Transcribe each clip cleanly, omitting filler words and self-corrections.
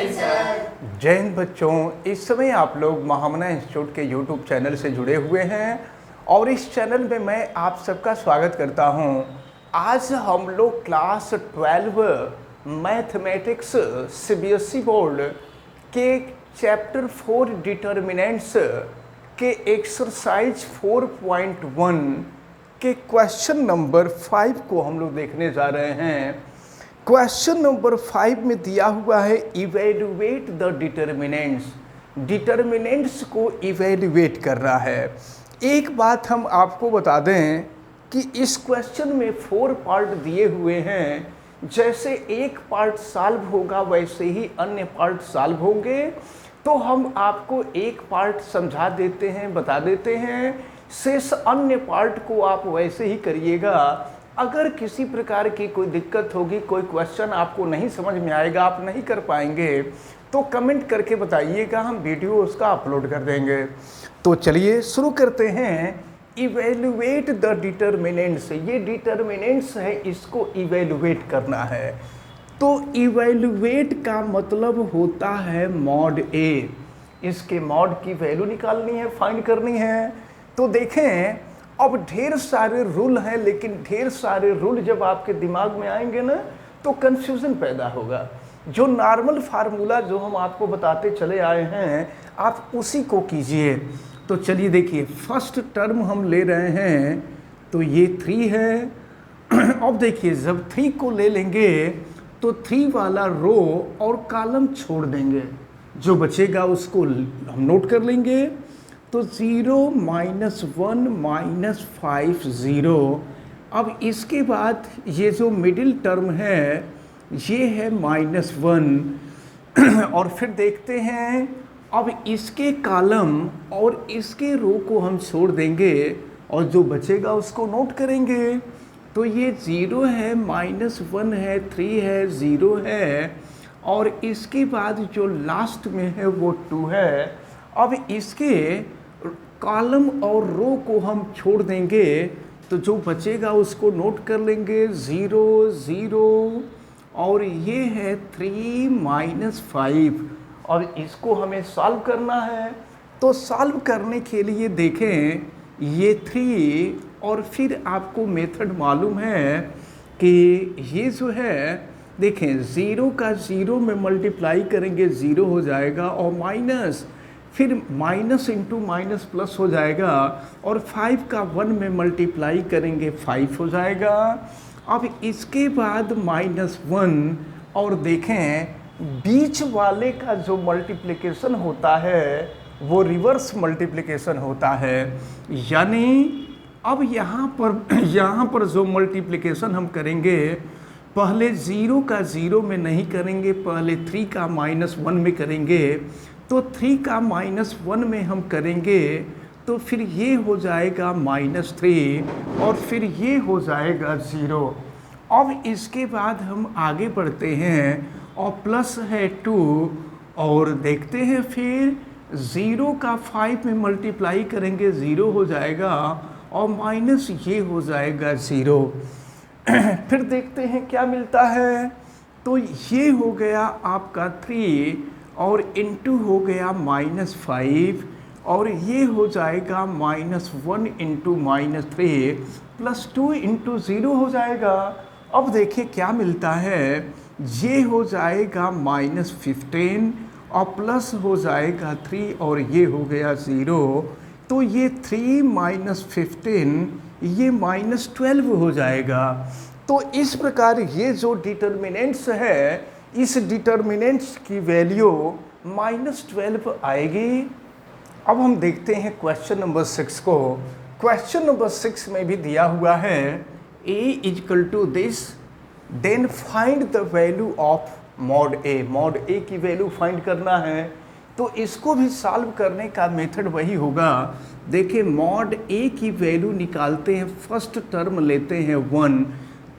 जय हिंद बच्चों, इस समय आप लोग महामना इंस्टीट्यूट के यूट्यूब चैनल से जुड़े हुए हैं और इस चैनल में मैं आप सबका स्वागत करता हूं। आज हम लोग क्लास 12 मैथमेटिक्स सीबीएसई बोर्ड के चैप्टर 4 डिटर्मिनेंट्स के एक्सरसाइज 4.1 के क्वेश्चन नंबर 5 को हम लोग देखने जा रहे हैं। क्वेश्चन नंबर 5 में दिया हुआ है इवेल्युएट द डिटर्मिनेंट्स। डिटर्मिनेंट्स को इवेल्युएट करना है। एक बात हम आपको बता दें कि इस क्वेश्चन में 4 पार्ट दिए हुए हैं। जैसे एक पार्ट सॉल्व होगा वैसे ही अन्य पार्ट सॉल्व होंगे। तो हम आपको एक पार्ट समझा देते हैं, बता देते हैं, शेष अन्य पार्ट को आप वैसे ही करिएगा। अगर किसी प्रकार की कोई दिक्कत होगी, कोई क्वेश्चन आपको नहीं समझ में आएगा, आप नहीं कर पाएंगे, तो कमेंट करके बताइएगा, हम वीडियो उसका अपलोड कर देंगे। तो चलिए शुरू करते हैं। इवेल्युएट द डिटर्मिनेंट्स, ये डिटर्मिनेंट्स है, इसको इवेल्युएट करना है। तो इवेल्युएट का मतलब होता है मॉड ए। इसके मॉड की वैल्यू निकालनी है, फाइंड करनी है। तो देखें, अब ढेर सारे रूल हैं, लेकिन ढेर सारे रूल जब आपके दिमाग में आएंगे ना तो कंफ्यूजन पैदा होगा। जो नॉर्मल फार्मूला जो हम आपको बताते चले आए हैं, आप उसी को कीजिए। तो चलिए देखिए, फर्स्ट टर्म हम ले रहे हैं तो ये 3 है। अब देखिए, जब 3 को ले लेंगे तो 3 वाला रो और कॉलम छोड़ देंगे, जो बचेगा उसको हम नोट कर लेंगे। तो 0 -1 -5 0। अब इसके बाद ये जो मिडिल टर्म है ये है -1। और फिर देखते हैं, अब इसके कॉलम और इसके रो को हम छोड़ देंगे और जो बचेगा उसको नोट करेंगे। तो ये 0 है, -1 है, 3 है, 0 है और इसके बाद जो लास्ट में है वो 2 है। अब इसके कॉलम और रो को हम छोड़ देंगे तो जो बचेगा उसको नोट कर लेंगे, 0 0 और ये है 3 -5 और इसको हमें सॉल्व करना है। तो सॉल्व करने के लिए देखें, ये 3 और फिर आपको मेथड मालूम है कि ये जो है, देखें 0 का 0 में मल्टीप्लाई करेंगे 0 हो जाएगा और माइनस, फिर माइनस इंटू माइनस प्लस हो जाएगा और 5 का 1 में मल्टीप्लाई करेंगे 5 हो जाएगा। अब इसके बाद -1 और देखें बीच वाले का जो मल्टीप्लिकेशन होता है वो रिवर्स मल्टीप्लिकेशन होता है। यानी अब यहाँ पर जो मल्टीप्लिकेशन हम करेंगे, पहले 0 का 0 में नहीं करेंगे, पहले 3 का -1 में करेंगे। तो 3 का -1 में हम करेंगे तो फिर ये हो जाएगा -3 और फिर ये हो जाएगा 0। अब इसके बाद हम आगे बढ़ते हैं और प्लस है 2 और देखते हैं, फिर 0 का 5 में मल्टीप्लाई करेंगे 0 हो जाएगा और माइनस ये हो जाएगा 0। फिर देखते हैं क्या मिलता है। तो ये हो गया आपका 3 और इनटू हो गया -5 और ये हो जाएगा -1 इंटू -3 प्लस 2 इंटू 0 हो जाएगा। अब देखिए क्या मिलता है, ये हो जाएगा -15 और प्लस हो जाएगा 3 और ये हो गया 0। तो ये 3 -15 ये -12 हो जाएगा। तो इस प्रकार ये जो डिटर्मिनेंट्स है, इस डिटर्मिनेंट्स की वैल्यू -12 आएगी। अब हम देखते हैं क्वेश्चन नंबर 6 को। क्वेश्चन नंबर 6 में भी दिया हुआ है a = this, then find the value of mod a। Mod a की वैल्यू फाइंड करना है। तो इसको भी सॉल्व करने का मेथड वही होगा। देखिए, मॉड a की वैल्यू निकालते हैं, फर्स्ट टर्म लेते हैं 1।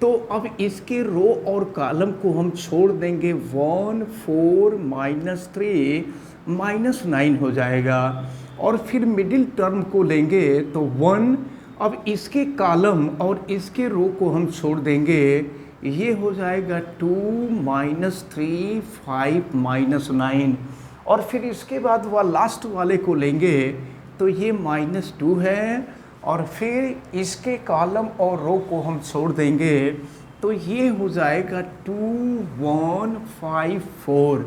तो अब इसके रो और कॉलम को हम छोड़ देंगे, 1 4 -3 -9 हो जाएगा और फिर मिडिल टर्म को लेंगे तो 1। अब इसके कॉलम और इसके रो को हम छोड़ देंगे, ये हो जाएगा 2 माइनस 3 5 माइनस 9, और फिर इसके बाद वह लास्ट वाले को लेंगे तो ये -2 है, और फिर इसके कॉलम और रो को हम छोड़ देंगे तो ये हो जाएगा 2 1 5 4।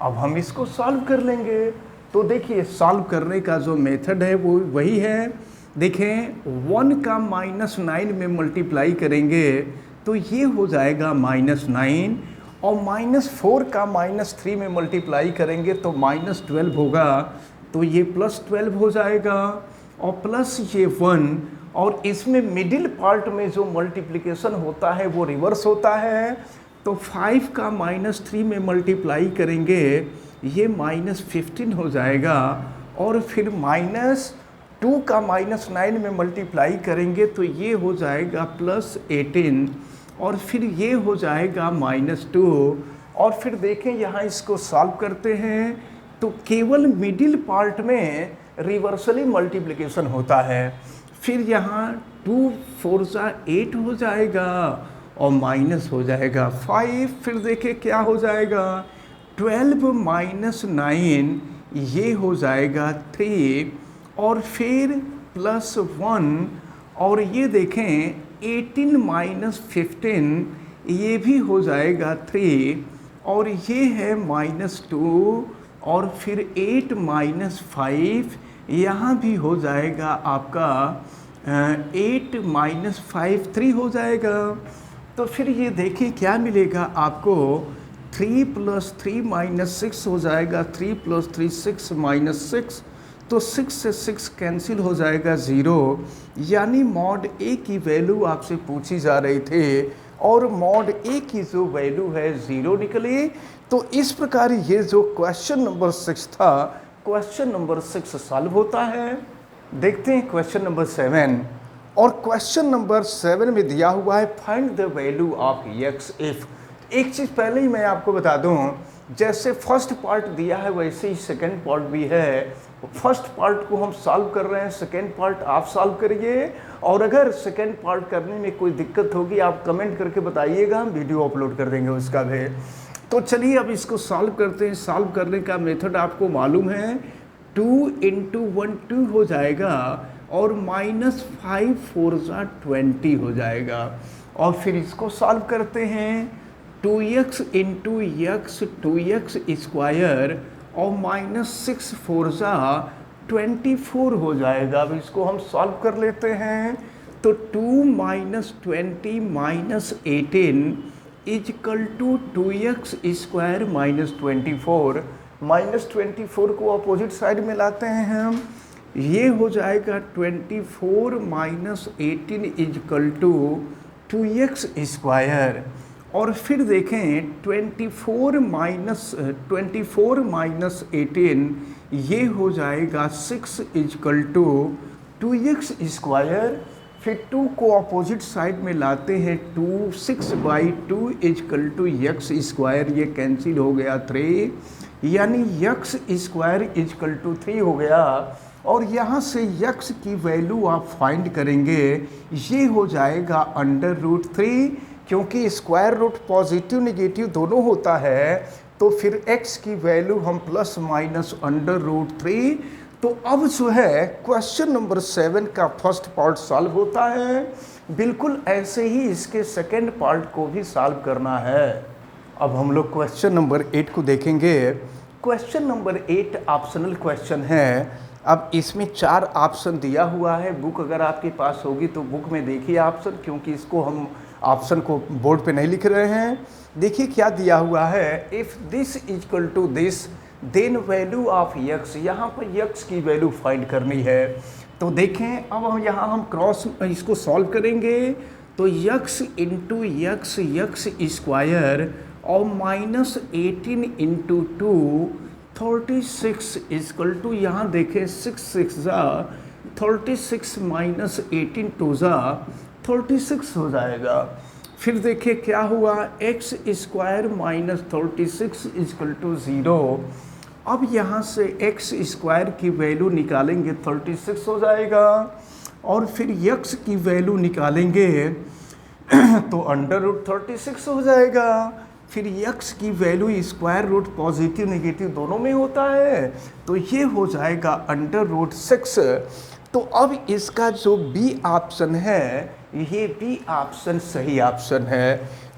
अब हम इसको सॉल्व कर लेंगे। तो देखिए सॉल्व करने का जो मेथड है वो वही है। देखें 1 का -9 में मल्टीप्लाई करेंगे तो ये हो जाएगा -9, और -4 का -3 में मल्टीप्लाई करेंगे तो -12 होगा, तो ये +12 हो जाएगा, और प्लस ये 1, और इसमें मिडिल पार्ट में जो मल्टीप्लिकेशन होता है वो रिवर्स होता है। तो 5 का -3 में मल्टीप्लाई करेंगे ये -15 हो जाएगा, और फिर -2 का -9 में मल्टीप्लाई करेंगे तो ये हो जाएगा +18, और फिर ये हो जाएगा -2। और फिर देखें यहाँ इसको सॉल्व करते हैं तो केवल मिडिल पार्ट में रिवर्सली मल्टीप्लिकेशन होता है। फिर यहाँ 2 4 8 हो जाएगा, और माइनस हो जाएगा 5। फिर देखें क्या हो जाएगा, 12 माइनस 9 ये हो जाएगा 3, और फिर +1, और ये देखें 18 माइनस 15 ये भी हो जाएगा 3, और ये है -2, और फिर 8 माइनस 5 यहाँ भी हो जाएगा आपका 8 माइनस 5 3 हो जाएगा। तो फिर ये देखिए क्या मिलेगा आपको, 3 + 3 - 6 हो जाएगा, 3 + 3 6 - 6, तो 6 से 6 कैंसिल हो जाएगा 0, यानी मॉड ए की वैल्यू आपसे पूछी जा रही थी और मॉड ए की जो वैल्यू है 0 निकली। तो इस प्रकार ये जो क्वेश्चन नंबर 6 था, क्वेश्चन नंबर 6 सॉल्व होता है। देखते हैं क्वेश्चन नंबर 7, और क्वेश्चन नंबर 7 में दिया हुआ है find the value of x if. एक चीज़ पहले ही मैं आपको बता दूं, जैसे फर्स्ट पार्ट दिया है वैसे ही सेकंड पार्ट भी है। फर्स्ट पार्ट को हम सॉल्व कर रहे हैं, सेकंड पार्ट आप सॉल्व करिए, और अगर सेकंड पार्ट करने में कोई दिक्कत होगी आप कमेंट करके बताइएगा, हम वीडियो अपलोड कर देंगे उसका भी। तो चलिए अब इसको सॉल्व करते हैं। सॉल्व करने का मेथड आपको मालूम है, 2 × 1 2 हो जाएगा, और -5 4 20 हो जाएगा। और फिर इसको सॉल्व करते हैं, 2x × x 2x स्क्वायर, और -6 4 24 हो जाएगा। अब इसको हम सॉल्व कर लेते हैं, तो 2 - 20 - 18 = 2x स्क्वायर -24। -24 को अपोजिट साइड में लाते हैं हम, ये हो जाएगा 24 - 18 = 2x स्क्वायर। और फिर देखें 24 - 18 ये हो जाएगा 6 = 2x स्क्वायर। फिर 2 को अपोजिट साइड में लाते हैं, 2 6/2 = x स्क्वायर, ये कैंसिल हो गया 3, यानी x स्क्वायर = 3 हो गया। और यहाँ से x की वैल्यू आप फाइंड करेंगे, ये हो जाएगा √3, क्योंकि स्क्वायर रूट पॉजिटिव नेगेटिव दोनों होता है, तो फिर x की वैल्यू हम ±√3। तो अब जो है क्वेश्चन नंबर 7 का फर्स्ट पार्ट सॉल्व होता है। बिल्कुल ऐसे ही इसके सेकंड पार्ट को भी सॉल्व करना है। अब हम लोग क्वेश्चन नंबर 8 को देखेंगे। क्वेश्चन नंबर 8 ऑप्शनल क्वेश्चन है। अब इसमें 4 ऑप्शन दिया हुआ है। बुक अगर आपके पास होगी तो बुक में देखिए ऑप्शन, क्योंकि इसको हम ऑप्शन को बोर्ड पे नहीं लिख रहे हैं। देखिए क्या दिया हुआ है, if this equal to this then value of x। यहाँ पर x की वैल्यू फाइंड करनी है। तो देखें अब हम यहाँ हम क्रॉस इसको सॉल्व करेंगे, तो x × x स्क्वायर और -18 × 2 36 = यहाँ देखें 6 6 36 -18 2 36 हो जाएगा। फिर देखिए क्या हुआ, x स्क्वायर -36 = 0। अब यहाँ से x स्क्वायर की वैल्यू निकालेंगे, 36 हो जाएगा। और फिर x की वैल्यू निकालेंगे तो √36 हो जाएगा। फिर x की value square root positive negative दोनों में होता है, तो ये हो जाएगा √6। तो अब इसका जो बी ऑप्शन है, ये बी ऑप्शन सही ऑप्शन है।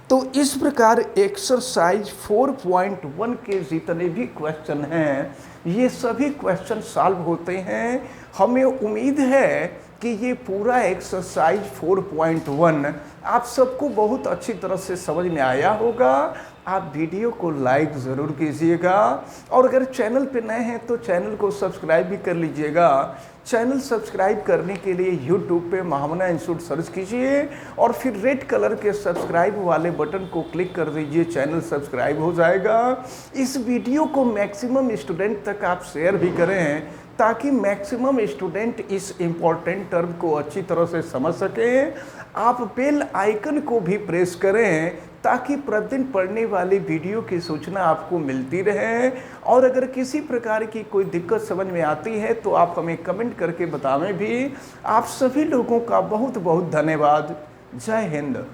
तो इस प्रकार एक्सरसाइज 4.1 के जितने भी क्वेश्चन हैं, ये सभी क्वेश्चन सॉल्व होते हैं। हमें उम्मीद है कि ये पूरा एक्सरसाइज 4.1 आप सबको बहुत अच्छी तरह से समझ में आया होगा। आप वीडियो को लाइक ज़रूर कीजिएगा, और अगर चैनल पे नए हैं तो चैनल को सब्सक्राइब भी कर लीजिएगा। चैनल सब्सक्राइब करने के लिए यूट्यूब पे महामना इंस्टीट्यूट सर्च कीजिए, और फिर रेड कलर के सब्सक्राइब वाले बटन को क्लिक कर दीजिए, चैनल सब्सक्राइब हो जाएगा। इस वीडियो को मैक्सिमम स्टूडेंट तक आप शेयर भी करें, ताकि मैक्सिमम स्टूडेंट इस इम्पॉर्टेंट टर्म को अच्छी तरह से समझ सकें। आप बेल आइकन को भी प्रेस करें, ताकि प्रतिदिन पढ़ने वाली वीडियो की सूचना आपको मिलती रहे। और अगर किसी प्रकार की कोई दिक्कत समझ में आती है तो आप हमें कमेंट करके बतावें भी। आप सभी लोगों का बहुत बहुत धन्यवाद। जय हिंद।